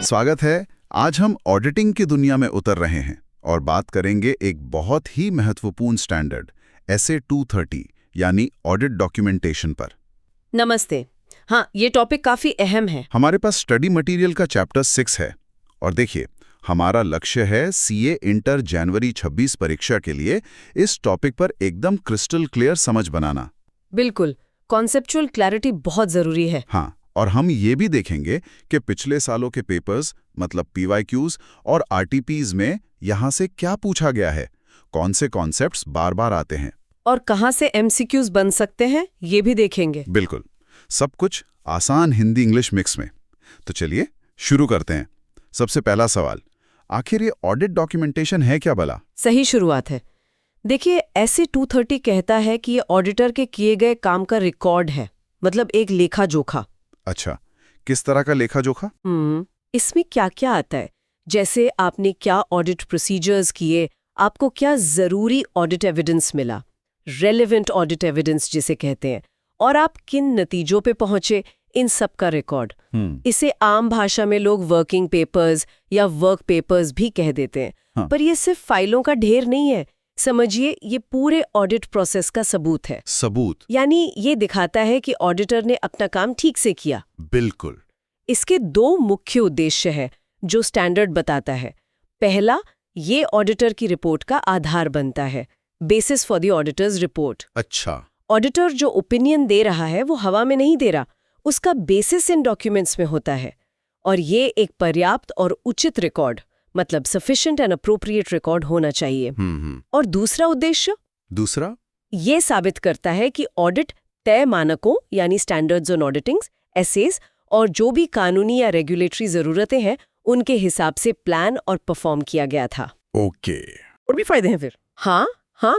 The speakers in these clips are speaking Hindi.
स्वागत है। आज हम ऑडिटिंग की दुनिया में उतर रहे हैं और बात करेंगे एक बहुत ही महत्वपूर्ण स्टैंडर्ड SA 230 यानी ऑडिट डॉक्यूमेंटेशन पर। नमस्ते। हाँ, ये टॉपिक काफी अहम है। हमारे पास स्टडी मटेरियल का चैप्टर 6 है और देखिए, हमारा लक्ष्य है CA इंटर जनवरी 26 परीक्षा के लिए इस टॉपिक पर एकदम क्रिस्टल क्लियर समझ बनाना। बिल्कुल, कॉन्सेप्चुअल क्लैरिटी बहुत जरूरी है। हाँ, और हम ये भी देखेंगे कि पिछले सालों के पेपर्स मतलब PYQs और RTPs में यहाँ से क्या पूछा गया है, कौन से कॉन्सेप्ट्स बार बार आते हैं और कहाँ से MCQs बन सकते हैं, ये भी देखेंगे। बिल्कुल, सब कुछ आसान हिंदी इंग्लिश मिक्स में। तो चलिए शुरू करते हैं। सबसे पहला सवाल, आखिर ये ऑडिट डॉक्यूमेंटेशन है क्या भला? सही शुरुआत है। देखिए, SA 230 कहता है कि ये ऑडिटर के किए गए काम का रिकॉर्ड है, मतलब एक लेखा जोखा। अच्छा, किस तरह का लेखा जोखा? इसमें क्या क्या आता है, जैसे आपने क्या ऑडिट प्रोसीजर्स किए, आपको क्या जरूरी ऑडिट एविडेंस मिला, रेलेवेंट ऑडिट एविडेंस जिसे कहते हैं, और आप किन नतीजों पे पहुंचे, इन सब का रिकॉर्ड। इसे आम भाषा में लोग वर्किंग पेपर्स या वर्क पेपर्स भी कह देते हैं। हाँ। पर ये सिर्फ फाइलों का ढेर नहीं है, समझिए ये पूरे ऑडिट प्रोसेस का सबूत है। सबूत? यानी ये दिखाता है कि ऑडिटर ने अपना काम ठीक से किया। बिल्कुल। इसके दो मुख्य उद्देश्य हैं जो स्टैंडर्ड बताता है। पहला, ये ऑडिटर की रिपोर्ट का आधार बनता है, basis for the auditor's report. अच्छा। ऑडिटर जो ओपिनियन दे रहा है वो हवा में नहीं दे रहा, उसका बेसिस इन डॉक्यूमेंट्स में होता है। और ये एक पर्याप्त और उचित रिकॉर्ड, मतलब सफिशिएंट एंड अप्रोप्रिएट रिकॉर्ड होना चाहिए। और दूसरा उद्देश्य? दूसरा, ये साबित करता है कि ऑडिट तय मानकों यानी स्टैंडर्ड्स ऑन ऑडिटिंग, एसेस, और जो भी कानूनी या रेगुलेटरी जरूरतें हैं उनके हिसाब से प्लान और परफॉर्म किया गया था। ओके। और भी फायदे हैं फिर? हाँ,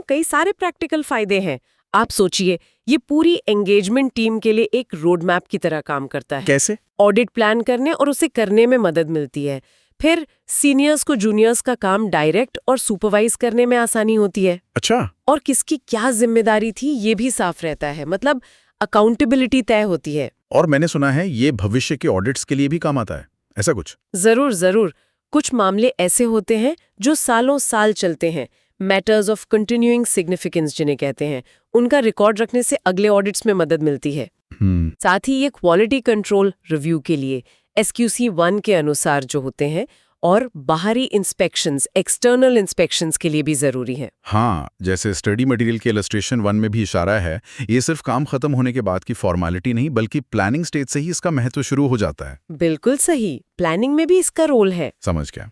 कई सारे प्रैक्टिकल फायदे हैं। आप सोचिए, ये पूरी एंगेजमेंट टीम के लिए एक रोड मैप की तरह काम करता है। कैसे? ऑडिट प्लान करने और उसे करने में मदद मिलती है। फिर सीनियर्स को जूनियर्स का काम डायरेक्ट और सुपरवाइज करने में आसानी होती है। अच्छा। और किसकी क्या जिम्मेदारी थी ये भी साफ रहता है, मतलब अकाउंटेबिलिटी तय होती है। और मैंने सुना है ये भविष्य के ऑडिट्स के लिए भी काम आता है, ऐसा कुछ? जरूर। कुछ मामले ऐसे होते हैं जो सालों साल चलते हैं, मैटर्स ऑफ कंटिन्यूइंग सिग्निफिकेंस जिन्हें कहते हैं, उनका रिकॉर्ड रखने से अगले ऑडिट्स में मदद मिलती है। साथ ही ये क्वालिटी कंट्रोल रिव्यू के लिए SQC 1 के अनुसार जो होते हैं, और बाहरी इंस्पेक्शंस, एक्सटर्नल इंस्पेक्शंस के लिए भी जरूरी है। हाँ, जैसे स्टडी मटेरियल के इलस्ट्रेशन 1 में भी इशारा है, ये सिर्फ काम खत्म होने के बाद की फॉर्मेलिटी नहीं बल्कि प्लानिंग स्टेज से ही इसका महत्व शुरू हो जाता है। बिल्कुल सही, प्लानिंग में भी इसका रोल है। समझ गया।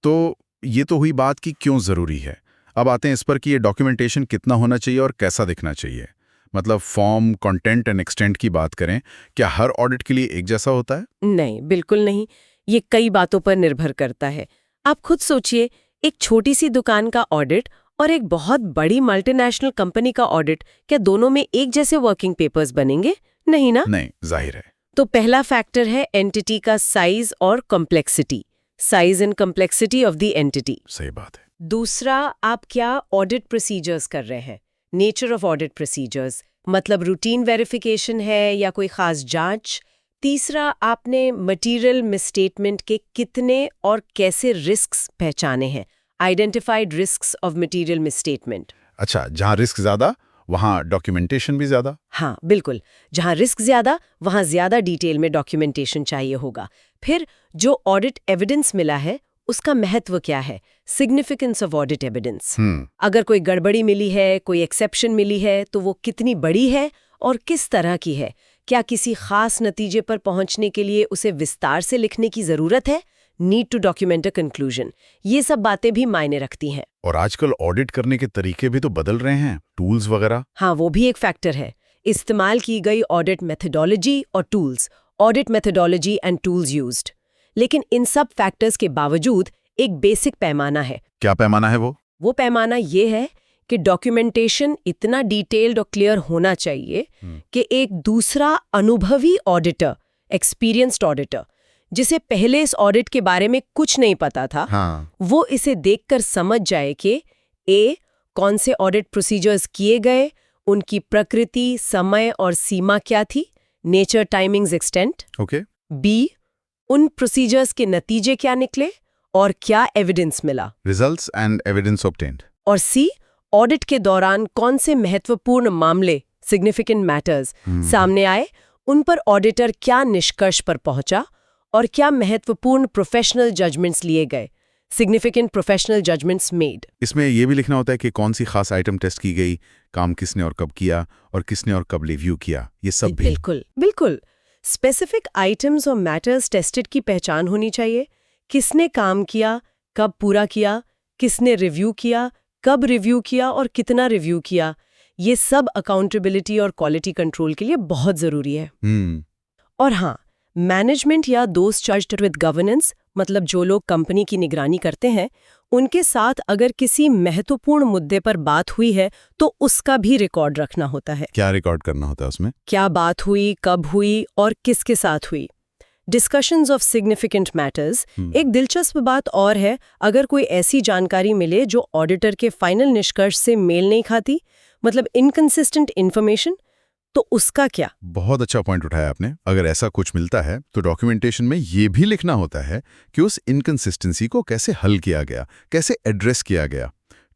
तो ये तो हुई बात कि क्यों जरूरी है। अब आते हैं इस पर कि ये डॉक्यूमेंटेशन कितना होना चाहिए और कैसा दिखना चाहिए। मतलब फॉर्म, कंटेंट एंड एक्सटेंट की बात करें, क्या हर ऑडिट के लिए एक जैसा होता है? नहीं, बिल्कुल नहीं। ये कई बातों पर निर्भर करता है। आप खुद सोचिए, एक छोटी सी दुकान का ऑडिट और एक बहुत बड़ी मल्टीनेशनल कंपनी का ऑडिट, क्या दोनों में एक जैसे वर्किंग पेपर्स बनेंगे? नहीं ना? नहीं, जाहिर है। तो पहला फैक्टर है एंटिटी का साइज और complexity, size and complexity of the entity. सही बात है। दूसरा, आप क्या ऑडिट प्रोसीजर्स कर रहे हैं, नेचर ऑफ ऑडिट प्रोसीजर्स, मतलब रूटीन वेरिफिकेशन है या कोई खास जांच। तीसरा, आपने मटेरियल मिसस्टेटमेंट के कितने और कैसे रिस्क्स पहचाने हैं, identified risks of material misstatement. अच्छा, जहां रिस्क ज्यादा वहां डॉक्यूमेंटेशन भी ज्यादा? हाँ, बिल्कुल, जहां रिस्क ज्यादा वहां ज्यादा डिटेल में डॉक्यूमेंटेशन चाहिए होगा। फिर जो ऑडिट एविडेंस मिला है उसका महत्व क्या है, सिग्निफिकेंस ऑफ ऑडिट एविडेंस। अगर कोई गड़बड़ी मिली है, कोई एक्सेप्शन मिली है, तो वो कितनी बड़ी है और किस तरह की है। क्या किसी खास नतीजे पर पहुंचने के लिए उसे विस्तार से लिखने की जरूरत है, need to document a conclusion. ये सब बातें भी मायने रखती हैं। और आजकल ऑडिट करने के तरीके भी तो बदल रहे हैं, टूल्स वगैरह। हाँ, वो भी एक फैक्टर है। इस्तेमाल की गई ऑडिट मेथोडोलॉजी और tools, audit methodology and tools used. लेकिन इन सब फैक्टर्स के बावजूद एक बेसिक पैमाना है। क्या पैमाना है वो? वो पैमाना ये है कि डॉक्यूमेंटेशन इतना डिटेल्ड और क्लियर होना चाहिए कि एक दूसरा अनुभवी ऑडिटर, एक्सपीरियंस्ड ऑडिटर, जिसे पहले इस ऑडिट के बारे में कुछ नहीं पता था, वो इसे देखकर समझ जाए कि कौन से ऑडिट प्रोसीजर्स किए गए, उनकी प्रकृति, समय और सीमा क्या थी, nature, timings, extent. Okay. B, उन प्रोसीजर्स के नतीजे क्या निकले और क्या एविडेंस मिला। Results and evidence obtained. और सी, ऑडिट के दौरान कौन से महत्वपूर्ण मामले, सिग्निफिकेंट मैटर्स, सामने आए, उन पर ऑडिटर क्या निष्कर्ष पर पहुंचा और क्या महत्वपूर्ण प्रोफेशनल जजमेंट्स लिए गए, सिग्निफिकेंट प्रोफेशनल जजमेंट्स मेड। इसमें यह भी लिखना होता है कि कौन सी खास आइटम टेस्ट की गई, काम किसने और कब किया, और किसने और कब रिव्यू किया, ये सब भी। बिल्कुल बिल्कुल। स्पेसिफिक आइटम्स और मैटर्स टेस्टेड की पहचान होनी चाहिए। किसने काम किया, कब पूरा किया, किसने रिव्यू किया, कब रिव्यू किया और कितना रिव्यू किया, ये सब अकाउंटेबिलिटी और क्वालिटी कंट्रोल के लिए बहुत जरूरी है। और हाँ, मैनेजमेंट या दोज चार्ज्ड विद गवर्नेंस, मतलब जो लोग कंपनी की निगरानी करते हैं, उनके साथ अगर किसी महत्वपूर्ण मुद्दे पर बात हुई है तो उसका भी रिकॉर्ड रखना होता है। क्या रिकॉर्ड करना होता है उसमें? क्या बात हुई, कब हुई और किसके साथ हुई। Discussions of significant matters. एक दिलचस्प बात और है, अगर कोई ऐसी जानकारी मिले जो ऑडिटर के फाइनल निष्कर्ष से मेल नहीं खाती, मतलब इनकंसिस्टेंट इन्फॉर्मेशन, तो उसका क्या। बहुत अच्छा पॉइंट उठाया आपने। अगर ऐसा कुछ मिलता है तो डॉक्यूमेंटेशन में ये भी लिखना होता है कि उस इनकंसिस्टेंसी को कैसे हल किया गया, कैसे एड्रेस किया गया।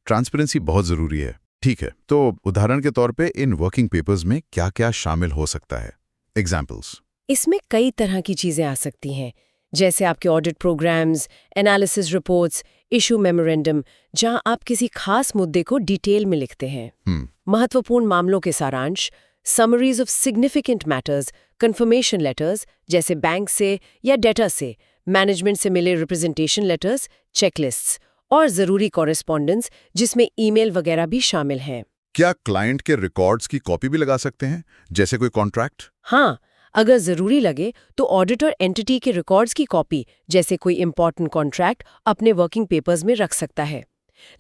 ट्रांसपेरेंसी बहुत जरूरी है। ठीक है, तो उदाहरण के तौर पे इन वर्किंग पेपर्स में क्या क्या शामिल हो सकता है? एग्जाम्पल्स। इसमें कई तरह की चीजें आ सकती हैं, जैसे आपके audit programmes, analysis reports, issue memorandum, जहां आप किसी खास मुद्दे को डिटेल में लिखते हैं। महत्वपूर्ण मामलों के सारांश, summaries of significant matters, confirmation letters, जैसे बैंक से या डेटा से, मैनेजमेंट से मिले रिप्रेजेंटेशन लेटर्स, चेकलिस्ट्स, और जरूरी कॉरेस्पॉन्डेंस जिसमें ईमेल वगैरह भी शामिल हैं। क्या क्लाइंट के रिकॉर्ड्स की कॉपी भी लगा सकते हैं, जैसे कोई कॉन्ट्रैक्ट? हाँ, अगर जरूरी लगे तो ऑडिटर एंटिटी के रिकॉर्ड्स की कॉपी, जैसे कोई इंपॉर्टेंट कॉन्ट्रैक्ट, अपने वर्किंग पेपर्स में रख सकता है।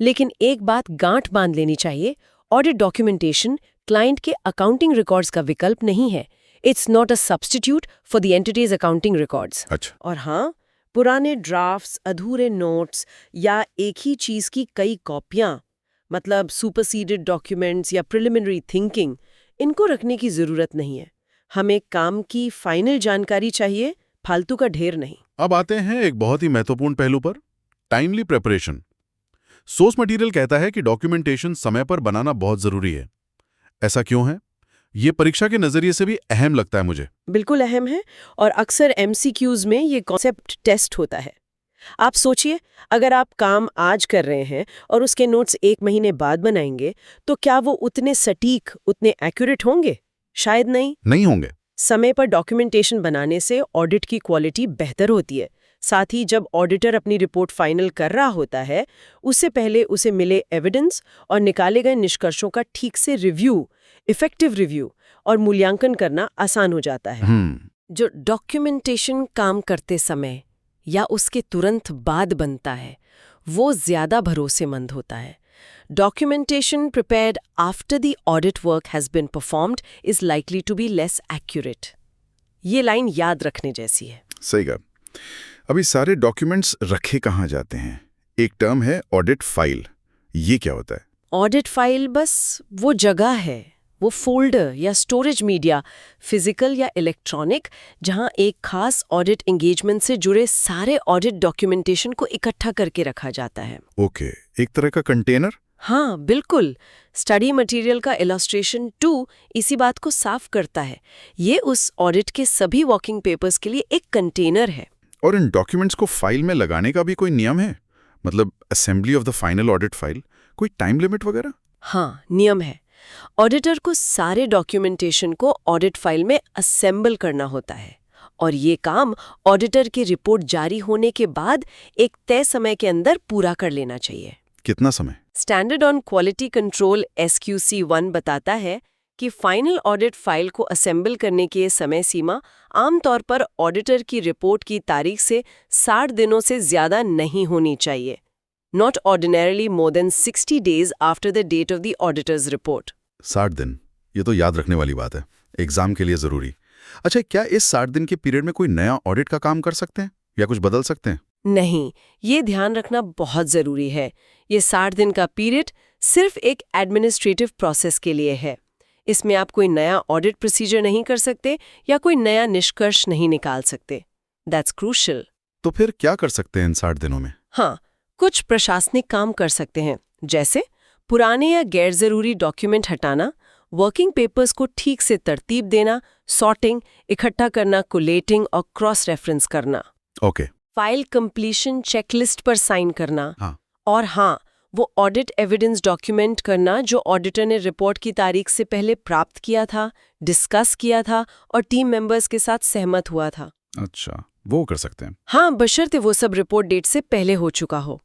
लेकिन एक बात गांठ बांध लेनी चाहिए, ऑडिट डॉक्यूमेंटेशन क्लाइंट के अकाउंटिंग रिकॉर्ड्स का विकल्प नहीं है। It's not a substitute for the entities accounting records. अच्छा। और हाँ, पुराने ड्राफ्ट्स, अधूरे नोट्स या एक ही चीज की कई कॉपियां, मतलब सुपरसीडेड डॉक्यूमेंट्स या प्रिलिमिनरी थिंकिंग, इनको रखने की जरूरत नहीं है। हमें काम की फाइनल जानकारी चाहिए, फालतू का ढेर नहीं। अब आते हैं एक बहुत ही महत्वपूर्ण पहलू पर, टाइमली प्रिपरेशन। सोर्स मटेरियल कहता है कि डॉक्यूमेंटेशन समय पर बनाना बहुत जरूरी है। ऐसा क्यों है? ये परीक्षा के नजरिए से भी अहम लगता है मुझे। बिल्कुल अहम है, और अक्सर एमसीक्यूज में ये कॉन्सेप्ट टेस्ट होता है। आप सोचिए, अगर आप काम आज कर रहे हैं और उसके नोट्स 1 महीने बाद बनाएंगे, तो क्या वो उतने सटीक, उतने एक्यूरेट होंगे? शायद नहीं होंगे। समय पर डॉक्यूमेंटेशन बनाने से ऑडिट की क्वालिटी बेहतर होती है। साथ ही जब ऑडिटर अपनी रिपोर्ट फाइनल कर रहा होता है, उससे पहले उसे मिले एविडेंस और निकाले गए निष्कर्षों का ठीक से रिव्यू, इफेक्टिव रिव्यू और मूल्यांकन करना आसान हो जाता है। जो डॉक्यूमेंटेशन काम करते समय या उसके तुरंत बाद बनता है, वो ज्यादा भरोसेमंद होता है। Documentation prepared after the audit work has been performed is likely to be less accurate. ये लाइन याद रखने जैसी है। सही कहा। अभी सारे डॉक्यूमेंट्स रखे कहाँ जाते हैं? एक टर्म है ऑडिट फाइल। ये क्या होता है? ऑडिट फाइल बस वो जगह है, वो फोल्डर या स्टोरेज मीडिया, फिजिकल या इलेक्ट्रॉनिक, जहां एक खास ऑडिट एंगेजमेंट से जुड़े सारे ऑडिट डॉक्यूमेंटेशन को इकट्ठा करके रखा जाता है। ओके, एक तरह का कंटेनर। हाँ बिल्कुल। स्टडी मटेरियल का इलस्ट्रेशन 2 इसी बात को साफ करता है। ये उस ऑडिट के सभी वर्किंग पेपर्स के लिए एक कंटेनर है। और इन डॉक्यूमेंट्स को फाइल में लगाने का भी कोई नियम है? मतलब assembly of the final audit file, कोई टाइम लिमिट वगैरह? हाँ, नियम है। ऑडिटर को सारे डॉक्यूमेंटेशन को ऑडिट फाइल में असेंबल करना होता है, और ये काम ऑडिटर की रिपोर्ट जारी होने के बाद एक तय समय के अंदर पूरा कर लेना चाहिए। कितना समय? Standard on quality control SQC-1 बताता है कि फाइनल ऑडिट फाइल को असेंबल करने की ये समय सीमा आमतौर पर ऑडिटर की रिपोर्ट की तारीख से 60 दिनों से ज्यादा नहीं होनी चाहिए। Not ordinarily more than 60 days after the date of the auditor's report. 60 दिन, ये तो याद रखने वाली बात है, एग्जाम के लिए जरूरी। अच्छा, क्या इस 60 दिन के पीरियड में कोई नया ऑडिट का काम कर सकते हैं या कुछ बदल सकते हैं? नहीं, ये ध्यान रखना बहुत जरूरी है। ये 60 दिन का पीरियड सिर्फ एक एडमिनिस्ट्रेटिव प्रोसेस के लिए है। इसमें आप कोई नया ऑडिट प्रोसीजर नहीं कर सकते या कोई नया निष्कर्ष नहीं निकाल सकते। That's crucial. तो फिर क्या कर सकते हैं इन 60 दिनों में? हाँ, कुछ प्रशासनिक काम कर सकते हैं, जैसे पुराने या गैर जरूरी डॉक्यूमेंट हटाना, वर्किंग पेपर्स को ठीक से तरतीब देना, सॉर्टिंग, इकट्ठा करना, कोलेटिंग और क्रॉस रेफरेंस करना। ओके। फाइल कंप्लीशन चेकलिस्ट पर साइन करना। हाँ। और हाँ, वो ऑडिट एविडेंस डॉक्यूमेंट करना जो ऑडिटर ने रिपोर्ट की तारीख से पहले प्राप्त किया था, डिस्कस किया था और टीम मेंबर्स के साथ सहमत हुआ था। अच्छा, वो कर सकते हैं। हाँ, बशर्ते वो सब रिपोर्ट डेट से पहले हो चुका हो।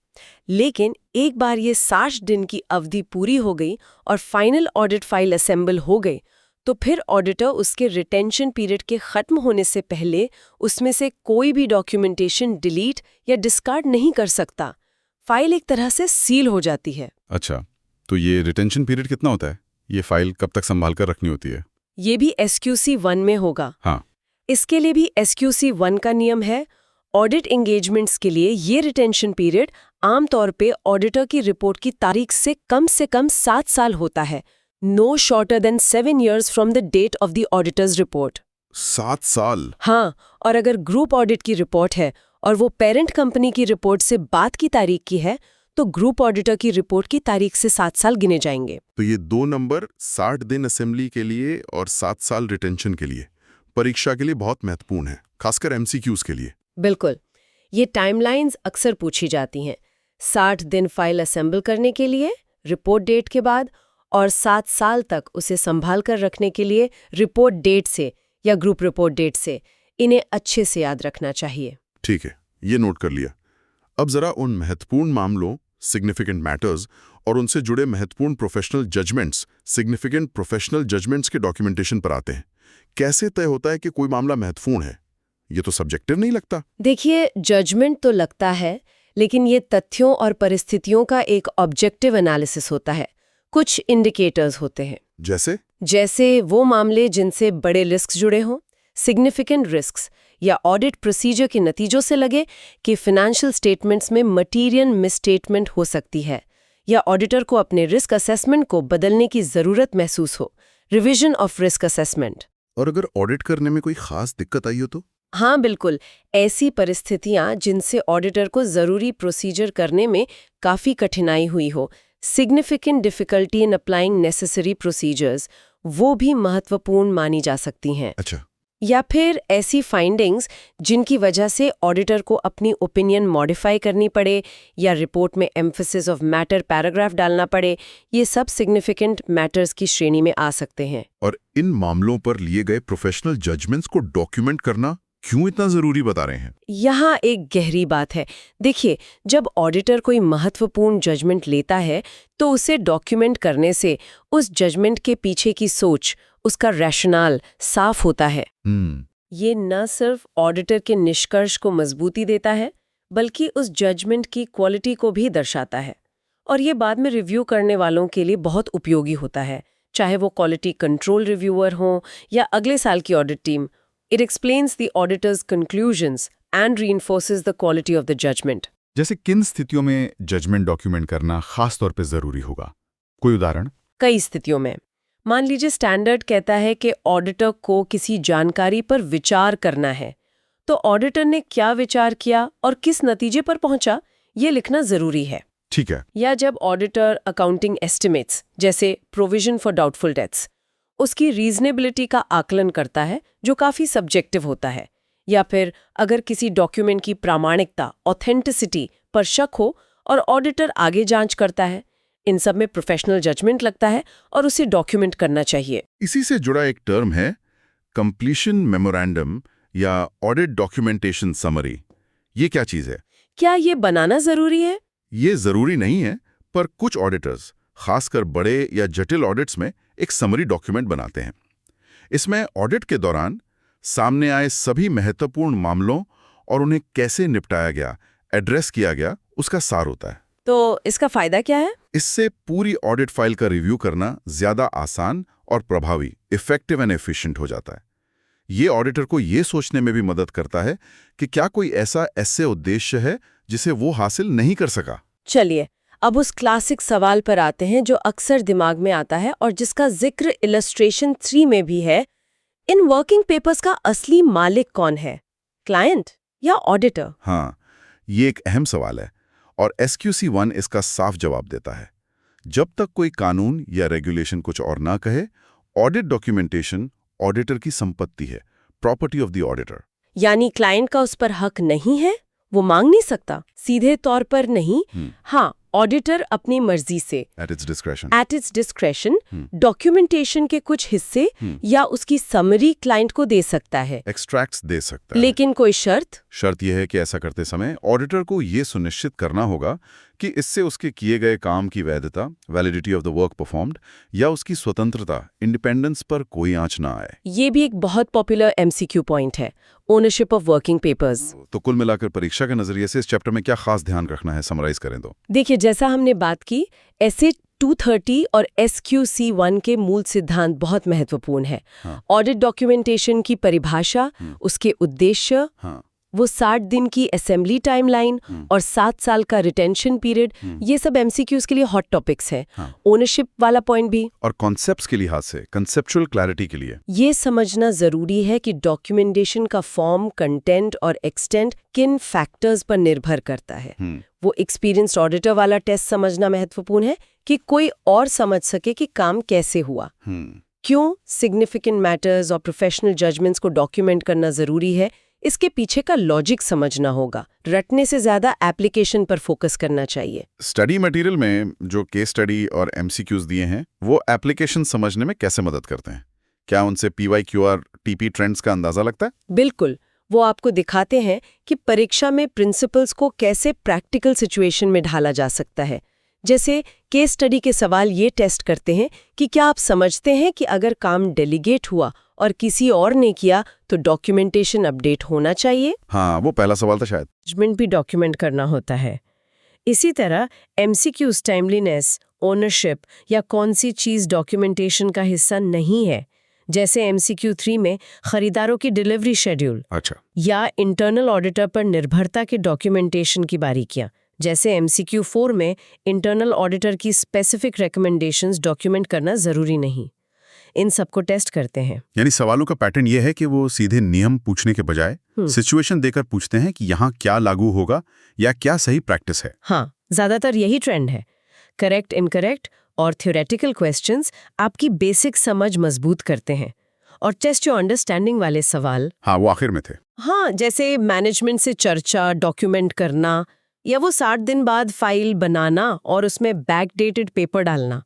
लेकिन एक बार ये 60 दिन की अवधि पूरी हो गई और फाइनल ऑडिट फाइल असेंबल हो गई, तो फिर ऑडिटर उसके रिटेंशन पीरियड के खत्म होने से पहले उसमें से कोई भी डॉक्यूमेंटेशन डिलीट या डिस्कार्ड नहीं कर सकता। फाइल एक तरह से सील हो जाती है। अच्छा, तो ये रिटेंशन पीरियड कितना होता है? ये फाइल कब तक संभाल कर रखनी होती है? ये भी SQC 1 में होगा। हाँ। इसके लिए भी SQC 1 का नियम है। ऑडिट एंगेजमेंट्स के लिए ये रिटेंशन पीरियड आमतौर पे ऑडिटर की रिपोर्ट की तारीख से कम 7 साल होता है। No shorter than 7 years from the date of the auditor's report. 7 साल? हाँ, और अगर ग्रुप ऑडिट की रिपोर्ट है और वो पेरेंट कंपनी की रिपोर्ट से बाद की तारीख की है, तो ग्रुप ऑडिटर की रिपोर्ट की तारीख से 7 साल गिने जाएंगे। तो ये 2 नंबर 60 दिन असेंबली के लिए और 7 साल रिटेंशन के लिए परीक्षा के लिए बहुत महत्वपूर्ण है, खासकर MCQs के लिए। बिल्कुल। ये टाइमलाइंस अक्सर पूछी जाती हैं। 60 दिन फाइल असेंबल करने के लिए, रिपोर्ट डेट के बाद, और 7 साल तक उसे संभाल कर रखने के लिए रिपोर्ट डेट से या ग्रुप रिपोर्ट डेट से। इन्हें अच्छे से याद रखना चाहिए। ठीक है, ये नोट कर लिया। अब जरा उन महत्वपूर्ण मामलों, सिग्निफिकेंट मैटर्स, और उनसे जुड़े महत्वपूर्ण professional judgements, significant professional judgements के डॉक्यूमेंटेशन पर आते हैं। कैसे तय होता है कि कोई मामला महत्वपूर्ण है? ये तो सब्जेक्टिव नहीं लगता? देखिए, जजमेंट तो लगता है, लेकिन ये तथ्यों और परिस्थितियों का एक ऑब्जेक्टिव एनालिसिस होता है। कुछ इंडिकेटर्स होते हैं, जैसे वो मामले जिनसे बड़े रिस्क जुड़े हों, सिग्निफिकेंट रिस्क्स, या ऑडिट प्रोसीजर के नतीजों से लगे कि फाइनेंशियल स्टेटमेंट्स में मटीरियल मिसस्टेटमेंट हो सकती है, या ऑडिटर को अपने रिस्क असेसमेंट को बदलने की जरूरत महसूस हो, रिवीजन ऑफ रिस्क असेसमेंट। और अगर ऑडिट करने में कोई खास दिक्कत आई हो तो? हाँ, बिल्कुल। ऐसी परिस्थितियां जिनसे ऑडिटर को जरूरी प्रोसीजर करने में काफी कठिनाई हुई हो, significant difficulty in applying necessary procedures, वो भी महत्वपूर्ण मानी जा सकती हैं। अच्छा। या फिर ऐसी फाइंडिंग्स जिनकी वजह से ऑडिटर को अपनी ओपिनियन मॉडिफाई करनी पड़े या रिपोर्ट में एम्फेसिस ऑफ मैटर पैराग्राफ डालना पड़े, ये सब सिग्निफिकेंट मैटर्स की श्रेणी में आ सकते हैं। और इन मामलों पर लिए गए प्रोफेशनल जजमेंट्स को डॉक्यूमेंट करना क्यों इतना जरूरी बता रहे हैं? यहाँ एक गहरी बात है। देखिए, जब ऑडिटर कोई महत्वपूर्ण जजमेंट लेता है तो उसे डॉक्यूमेंट करने से उस जजमेंट के पीछे की सोच, उसका रैशनल साफ होता है। ये न सिर्फ ऑडिटर के निष्कर्ष को मजबूती देता है, बल्कि उस जजमेंट की क्वालिटी को भी दर्शाता है। और ये बाद में रिव्यू करने वालों के लिए बहुत उपयोगी होता है, चाहे वो क्वालिटी कंट्रोल रिव्यूअर हो या अगले साल की audit team. It explains the auditor's conclusions and reinforces the quality of the judgment. जैसे किन स्थितियों में जजमेंट डॉक्यूमेंट करना खास तौर पे जरूरी होगा? कोई उदाहरण? कई स्थितियों में। मान लीजिए स्टैंडर्ड कहता है कि ऑडिटर को किसी जानकारी पर विचार करना है, तो ऑडिटर ने क्या विचार किया और किस नतीजे पर पहुंचा, ये लिखना जरूरी है। ठीक है। या जब ऑडिटर अकाउंटिंग एस्टिमेट्स, जैसे प्रोविजन फॉर डाउटफुल डेट्स, उसकी रीजनेबिलिटी का आकलन करता है, जो काफी सब्जेक्टिव होता है। या फिर अगर किसी डॉक्यूमेंट की प्रामाणिकता, ऑथेंटिसिटी पर शक हो और ऑडिटर आगे जांच करता है, इन सब में प्रोफेशनल जजमेंट लगता है और उसे डॉक्यूमेंट करना चाहिए। इसी से जुड़ा एक टर्म है कंप्लीशन मेमोरेंडम या ऑडिट डॉक्यूमेंटेशन समरी। ये क्या चीज है? क्या ये बनाना जरूरी है? ये जरूरी नहीं है, पर कुछ ऑडिटर्स, खासकर बड़े या जटिल ऑडिट्स में, एक समरी डॉक्यूमेंट बनाते हैं। इसमें ऑडिट के दौरान सामने आए सभी महत्वपूर्ण मामलों और उन्हें कैसे निपटाया गया, एड्रेस किया गया, उसका सार होता है। तो इसका फायदा क्या है? इससे पूरी ऑडिट फाइल का रिव्यू करना ज्यादा आसान और प्रभावी, इफेक्टिव एंड एफिशिएंट हो जाता है। ये ऑडिटर को ये सोचने में भी मदद करता है कि क्या कोई ऐसा उद्देश्य है जिसे वो हासिल नहीं कर सका। चलिए, अब उस क्लासिक सवाल पर आते हैं जो अक्सर दिमाग में आता है और जिसका जिक्र इलस्ट्रेशन 3 में भी है। इन वर्किंग पेपर्स का असली मालिक कौन है, क्लाइंट या ऑडिटर? हाँ, ये एक अहम सवाल है और SQC1 इसका साफ जवाब देता है। जब तक कोई कानून या रेगुलेशन कुछ और ना कहे, ऑडिट डॉक्यूमेंटेशन ऑडिटर की संपत्ति है, प्रॉपर्टी ऑफ द ऑडिटर। यानी क्लाइंट का उस पर हक नहीं है, वो मांग नहीं सकता, सीधे तौर पर नहीं। हाँ, ऑडिटर अपनी मर्जी से एट इट्स डिस्क्रेशन डॉक्यूमेंटेशन के कुछ हिस्से या उसकी समरी क्लाइंट को दे सकता है, एक्सट्रैक्ट्स दे सकता है। लेकिन कोई शर्त यह है कि ऐसा करते समय ऑडिटर को ये सुनिश्चित करना होगा कि इससे उसके किए गए काम की वैधता, validity of the work performed, या उसकी स्वतंत्रता, इंडिपेंडेंस पर कोई आंच ना आए। ये भी एक बहुत पॉपुलर MCQ पॉइंट है, ओनरशिप ऑफ वर्किंग पेपर्स। तो कुल मिलाकर परीक्षा के नजरिए से इस चैप्टर में क्या खास ध्यान रखना है, समराइज करें तो? देखिए, जैसा हमने बात की, ऐसे 230 और SQC1 के मूल सिद्धांत बहुत महत्वपूर्ण है। ऑडिट डॉक्यूमेंटेशन की परिभाषा, उसके उद्देश्य, वो 60 दिन की असेंबली टाइमलाइन और 7 साल का रिटेंशन पीरियड, ये सब MCQs के लिए हॉट टॉपिक्स हैं। ओनरशिप वाला पॉइंट भी, और कॉन्सेप्ट्स के लिहाज से, कंसेप्चुअल क्लैरिटी के लिए ये समझना जरूरी है कि डॉक्यूमेंटेशन का फॉर्म, कंटेंट और एक्सटेंट किन फैक्टर्स पर निर्भर करता है। वो एक्सपीरियंस्ड ऑडिटर वाला टेस्ट समझना महत्वपूर्ण है कि कोई और समझ सके कि काम कैसे हुआ। क्यों सिग्निफिकेंट मैटर्स और प्रोफेशनल जजमेंट्स को डॉक्यूमेंट करना जरूरी है, इसके पीछे का लॉजिक समझना होगा। रटने से ज्यादा एप्लीकेशन पर फोकस करना चाहिए। स्टडी मटेरियल में जो केस स्टडी और MCQs दिए हैं, वो एप्लीकेशन समझने में कैसे मदद करते हैं? क्या उनसे PYQ और TP ट्रेंड्स का अंदाजा लगता है? बिल्कुल, वो आपको दिखाते हैं कि परीक्षा में प्रिंसिपल्स को कैसे प्रैक्टिकल सिचुएशन में ढाला जा सकता है। जैसे केस स्टडी के सवाल ये टेस्ट करते हैं कि क्या आप समझते हैं कि अगर काम डेलीगेट हुआ और किसी और ने किया तो डॉक्यूमेंटेशन अपडेट होना चाहिए? हाँ, वो पहला सवाल था शायद। जजमेंट भी डॉक्यूमेंट करना होता है। इसी तरह MCQs टाइमलीनेस, ओनरशिप या कौन सी चीज़ डॉक्यूमेंटेशन का हिस्सा नहीं है, जैसे MCQ 3 में खरीदारों की डिलीवरी शेड्यूल, अच्छा, या इंटरनल ऑडिटर पर निर्भरता के डॉक्यूमेंटेशन की बारीकियां, जैसे MCQ 4 में इंटरनल ऑडिटर की स्पेसिफिक रिकमेंडेशंस डॉक्यूमेंट करना जरूरी नहीं। इन सबको टेस्ट करते हैं। यानी सवालों का पैटर्न ये है कि वो सीधे नियम पूछने के बजाय सिचुएशन देकर पूछते हैं कि यहाँ क्या लागू होगा या क्या सही प्रैक्टिस है। हाँ, ज्यादातर यही ट्रेंड है। करेक्ट, इनकरेक्ट और थ्योरेटिकल क्वेश्चंस आपकी बेसिक समझ मजबूत करते हैं, और टेस्ट योर अंडरस्टैंडिंग वाले सवाल, हाँ, वो आखिर में थे। हाँ, जैसे मैनेजमेंट से चर्चा, डॉक्यूमेंट करना, या वो 60 दिन बाद फाइल बनाना और उसमें बैकडेटेड पेपर डालना।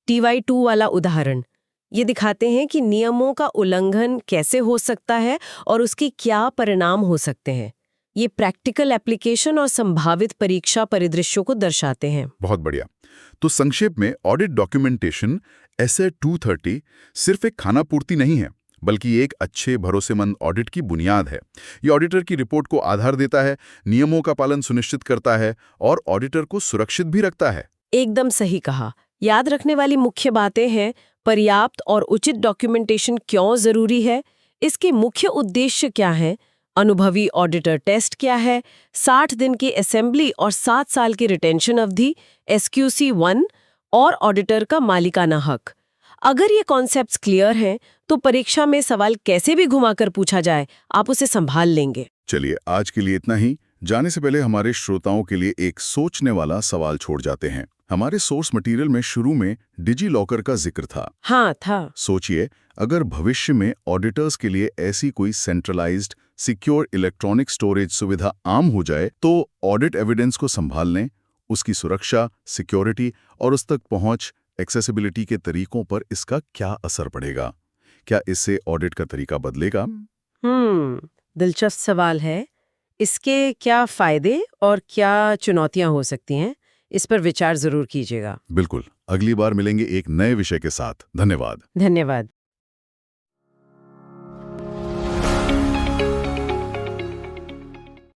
TY2 वाला उदाहरण ये दिखाते हैं कि नियमों का उल्लंघन कैसे हो सकता है और उसके क्या परिणाम हो सकते हैं। ये प्रैक्टिकल एप्लीकेशन और संभावित परीक्षा परिदृश्यों को दर्शाते हैं। बहुत बढ़िया। तो संक्षेप में, ऑडिट डॉक्यूमेंटेशन ऐसे 230 सिर्फ एक खाना पूर्ति नहीं है, बल्कि एक अच्छे भरोसेमंद ऑडिट की बुनियाद है। ये ऑडिटर की रिपोर्ट को आधार देता है, नियमों का पालन सुनिश्चित करता है और ऑडिटर को सुरक्षित भी रखता है। एकदम सही कहा। याद रखने वाली मुख्य बातें हैं: पर्याप्त और उचित डॉक्यूमेंटेशन क्यों जरूरी है, इसके मुख्य उद्देश्य क्या हैं, अनुभवी ऑडिटर टेस्ट क्या है, 60 दिन की असेंबली और 7 साल की रिटेंशन अवधि, SQC1 और ऑडिटर का मालिकाना हक। अगर ये कॉन्सेप्ट्स क्लियर हैं तो परीक्षा में सवाल कैसे भी घुमाकर पूछा जाए, आप उसे संभाल लेंगे। चलिए, आज के लिए इतना ही। जाने से पहले हमारे श्रोताओं के लिए एक सोचने वाला सवाल छोड़ जाते हैं। हमारे सोर्स मटेरियल में शुरू में डिजी लॉकर का जिक्र था। हाँ, था। सोचिए, अगर भविष्य में ऑडिटर्स के लिए ऐसी कोई सेंट्रलाइज्ड सिक्योर इलेक्ट्रॉनिक स्टोरेज सुविधा आम हो जाए, तो ऑडिट एविडेंस को संभालने, उसकी सुरक्षा, सिक्योरिटी और उस तक पहुंच, एक्सेसिबिलिटी के तरीकों पर इसका क्या असर पड़ेगा? क्या इससे ऑडिट का तरीका बदलेगा? दिलचस्प सवाल है। इसके क्या फायदे और क्या चुनौतियां हो सकती हैं, इस पर विचार जरूर कीजिएगा। बिल्कुल। अगली बार मिलेंगे एक नए विषय के साथ। धन्यवाद। धन्यवाद।